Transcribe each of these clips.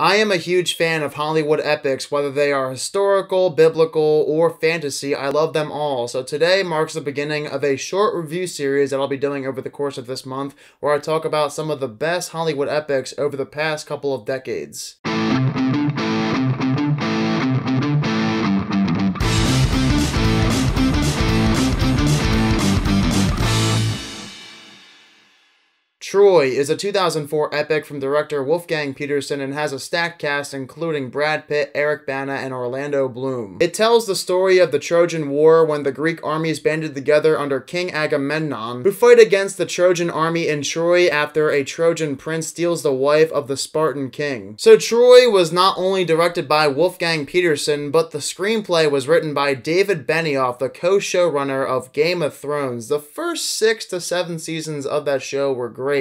I am a huge fan of Hollywood epics, whether they are historical, biblical, or fantasy. I love them all. So today marks the beginning of a short review series that I'll be doing over the course of this month, where I talk about some of the best Hollywood epics over the past couple of decades. Troy is a 2004 epic from director Wolfgang Petersen and has a stacked cast including Brad Pitt, Eric Bana, and Orlando Bloom. It tells the story of the Trojan War when the Greek armies banded together under King Agamemnon, who fight against the Trojan army in Troy after a Trojan prince steals the wife of the Spartan king. So Troy was not only directed by Wolfgang Petersen, but the screenplay was written by David Benioff, the co-showrunner of Game of Thrones. The first 6 to 7 seasons of that show were great.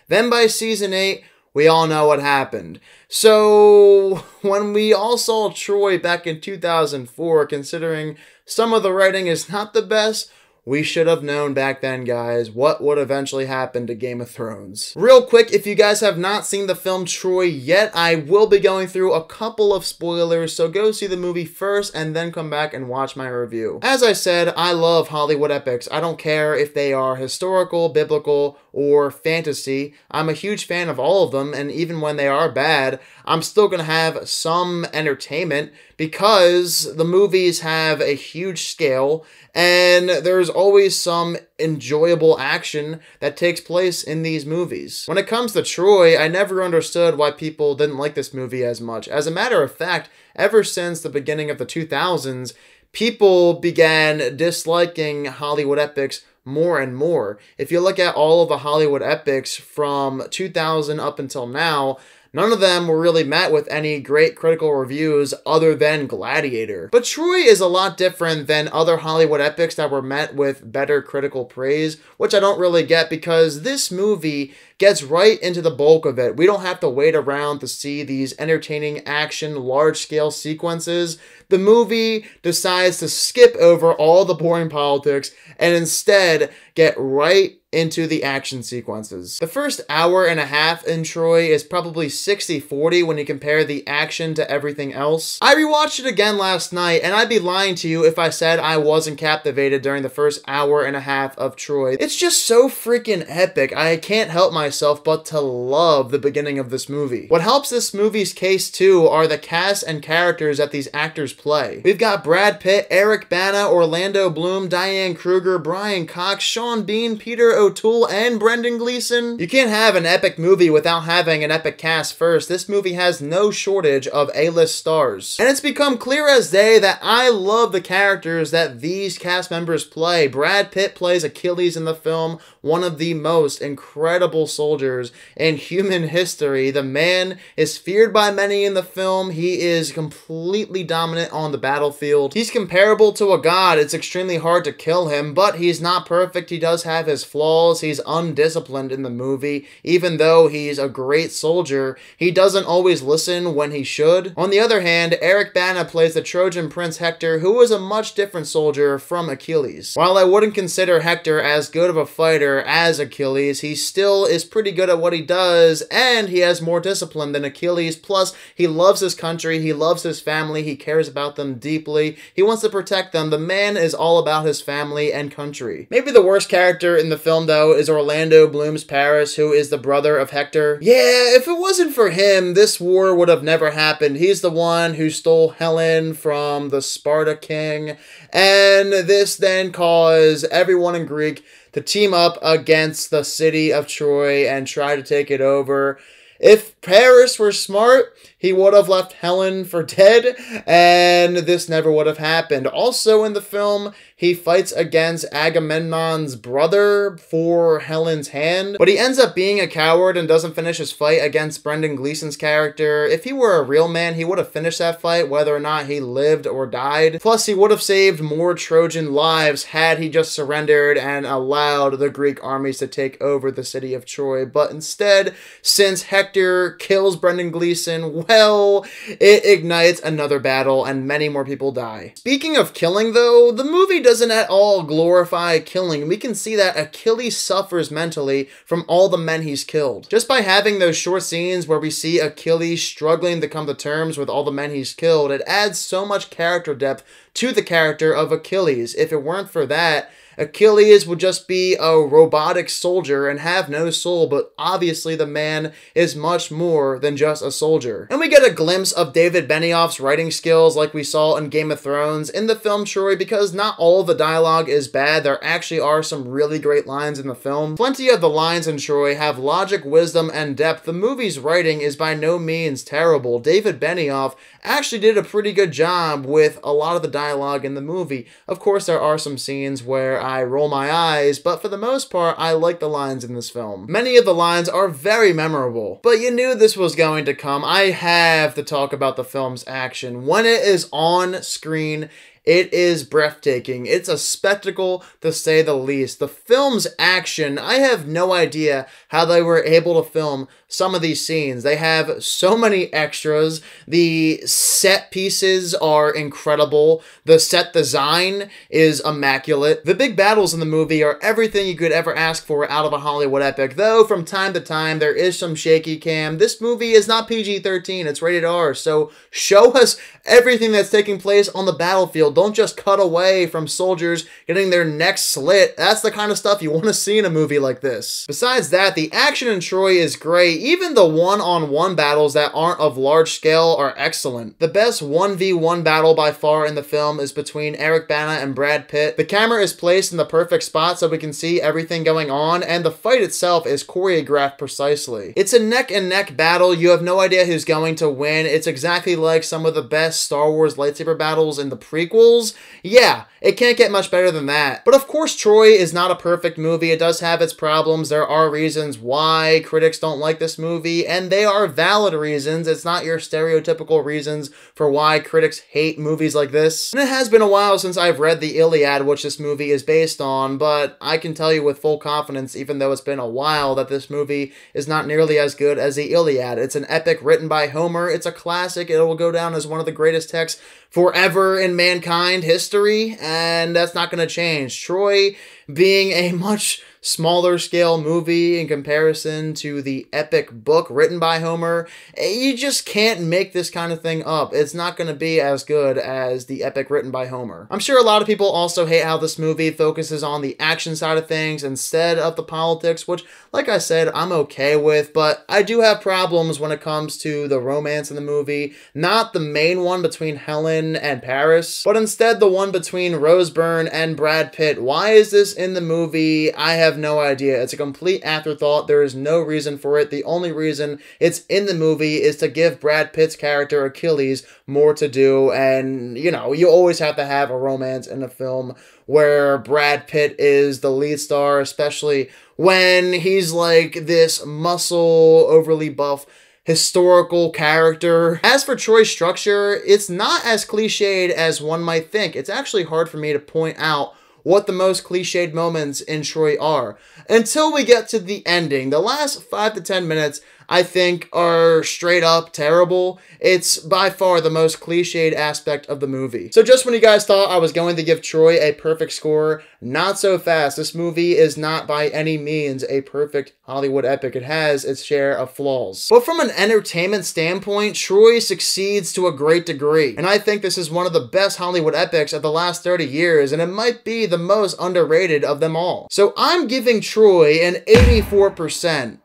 Then by season 8, we all know what happened. So when we all saw Troy back in 2004, considering some of the writing is not the best, we should have known back then, guys, what would eventually happen to Game of Thrones. Real quick, if you guys have not seen the film Troy yet, I will be going through a couple of spoilers, so go see the movie first and then come back and watch my review. As I said, I love Hollywood epics. I don't care if they are historical, biblical, or fantasy. I'm a huge fan of all of them, and even when they are bad, I'm still going to have some entertainment because the movies have a huge scale and there's always some enjoyable action that takes place in these movies. When it comes to Troy, I never understood why people didn't like this movie as much. As a matter of fact, ever since the beginning of the 2000s, people began disliking Hollywood epics more and more. If you look at all of the Hollywood epics from 2000 up until now, none of them were really met with any great critical reviews other than Gladiator. But Troy is a lot different than other Hollywood epics that were met with better critical praise, which I don't really get because this movie gets right into the bulk of it. We don't have to wait around to see these entertaining action, large-scale sequences. The movie decides to skip over all the boring politics and instead get right into the action sequences. The first hour and a half in Troy is probably 60-40 when you compare the action to everything else. I rewatched it again last night, and I'd be lying to you if I said I wasn't captivated during the first hour and a half of Troy. It's just so freaking epic. I can't help myself but to love the beginning of this movie. What helps this movie's case too are the cast and characters that these actors play. We've got Brad Pitt, Eric Bana, Orlando Bloom, Diane Kruger, Brian Cox, Sean Bean, Peter O'Toole, and Brendan Gleeson. You can't have an epic movie without having an epic cast first. This movie has no shortage of A-list stars. And it's become clear as day that I love the characters that these cast members play. Brad Pitt plays Achilles in the film, one of the most incredible soldiers in human history. The man is feared by many in the film. He is completely dominant on the battlefield. He's comparable to a god. It's extremely hard to kill him, but he's not perfect. He does have his flaws. He's undisciplined in the movie. Even though he's a great soldier, he doesn't always listen when he should. On the other hand, Eric Bana plays the Trojan Prince Hector, who is a much different soldier from Achilles. While I wouldn't consider Hector as good of a fighter as Achilles, he still is pretty good at what he does, and he has more discipline than Achilles. Plus, he loves his country, he loves his family, he cares about them deeply, he wants to protect them. The man is all about his family and country. Maybe the worst character in the film, though, is Orlando Bloom's Paris, who is the brother of Hector. Yeah, if it wasn't for him, this war would have never happened. He's the one who stole Helen from the Sparta king, and this then caused everyone in Greek to team up against the city of Troy and try to take it over. If Paris were smart, he would have left Helen for dead, and this never would have happened. Also in the film, he fights against Agamemnon's brother for Helen's hand, but he ends up being a coward and doesn't finish his fight against Brendan Gleeson's character. If he were a real man, he would have finished that fight whether or not he lived or died. Plus, he would have saved more Trojan lives had he just surrendered and allowed the Greek armies to take over the city of Troy. But instead, since Hector kills Brendan Gleeson, well, it ignites another battle and many more people die. Speaking of killing though, the movie doesn't at all glorify killing. We can see that Achilles suffers mentally from all the men he's killed. Just by having those short scenes where we see Achilles struggling to come to terms with all the men he's killed, it adds so much character depth to the character of Achilles. If it weren't for that, Achilles would just be a robotic soldier and have no soul, but obviously the man is much more than just a soldier. And we get a glimpse of David Benioff's writing skills like we saw in Game of Thrones in the film Troy, because not all of the dialogue is bad. There actually are some really great lines in the film. Plenty of the lines in Troy have logic, wisdom, and depth. The movie's writing is by no means terrible. David Benioff actually did a pretty good job with a lot of the dialogue in the movie. Of course, there are some scenes where I roll my eyes, but for the most part, I like the lines in this film. Many of the lines are very memorable, but you knew this was going to come. I have to talk about the film's action. When it is on screen, it is breathtaking. It's a spectacle, to say the least. The film's action, I have no idea how they were able to film some of these scenes. They have so many extras. The set pieces are incredible. The set design is immaculate. The big battles in the movie are everything you could ever ask for out of a Hollywood epic, though from time to time there is some shaky cam. This movie is not PG-13, it's rated R, so show us everything that's taking place on the battlefield. Don't just cut away from soldiers getting their necks slit. That's the kind of stuff you want to see in a movie like this. Besides that, the action in Troy is great. Even the one-on-one battles that aren't of large scale are excellent. The best 1v1 battle by far in the film is between Eric Bana and Brad Pitt. The camera is placed in the perfect spot so we can see everything going on, and the fight itself is choreographed precisely. It's a neck-and-neck battle. You have no idea who's going to win. It's exactly like some of the best Star Wars lightsaber battles in the prequels. Yeah, it can't get much better than that. But of course, Troy is not a perfect movie. It does have its problems. There are reasons why critics don't like this movie, and they are valid reasons. It's not your stereotypical reasons for why critics hate movies like this. And it has been a while since I've read the Iliad, which this movie is based on, but I can tell you with full confidence, even though it's been a while, that this movie is not nearly as good as the Iliad. It's an epic written by Homer. It's a classic. It will go down as one of the greatest texts forever in mankind history, and that's not going to change. Troy being a much smaller scale movie in comparison to the epic book written by Homer, you just can't make this kind of thing up. It's not going to be as good as the epic written by Homer. I'm sure a lot of people also hate how this movie focuses on the action side of things instead of the politics, which, like I said, I'm okay with, but I do have problems when it comes to the romance in the movie. Not the main one between Helen and Paris, but instead the one between Rose Byrne and Brad Pitt. Why is this in the movie? I have no idea. It's a complete afterthought. There is no reason for it. The only reason it's in the movie is to give Brad Pitt's character Achilles more to do, and you know, you always have to have a romance in a film where Brad Pitt is the lead star, especially when he's like this muscle, overly buff historical character. As for Troy's structure, it's not as cliched as one might think. It's actually hard for me to point out what the most cliched moments in Troy are until we get to the ending. The last 5 to 10 minutes, I think, are straight up terrible. It's by far the most cliched aspect of the movie. So just when you guys thought I was going to give Troy a perfect score, not so fast. This movie is not by any means a perfect Hollywood epic. It has its share of flaws. But from an entertainment standpoint, Troy succeeds to a great degree. And I think this is one of the best Hollywood epics of the last 30 years, and it might be the most underrated of them all. So I'm giving Troy an 84%.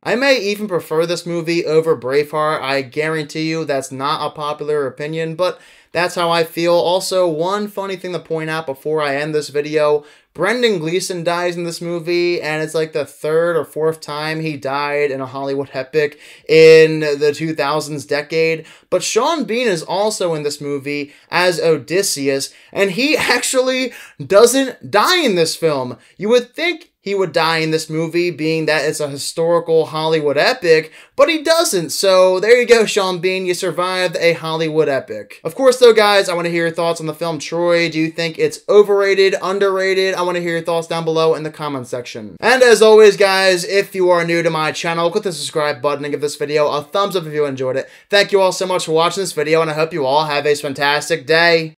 I may even prefer this movie over Braveheart. I guarantee you that's not a popular opinion, but that's how I feel. Also, one funny thing to point out before I end this video, Brendan Gleeson dies in this movie, and it's like the 3rd or 4th time he died in a Hollywood epic in the 2000s decade. But Sean Bean is also in this movie as Odysseus, and he actually doesn't die in this film. You would think he would die in this movie, being that it's a historical Hollywood epic, but he doesn't. So there you go, Sean Bean. You survived a Hollywood epic. Of course, though, guys, I want to hear your thoughts on the film Troy. Do you think it's overrated, underrated? I want to hear your thoughts down below in the comment section. And as always, guys, if you are new to my channel, click the subscribe button and give this video a thumbs up if you enjoyed it. Thank you all so much for watching this video, and I hope you all have a fantastic day.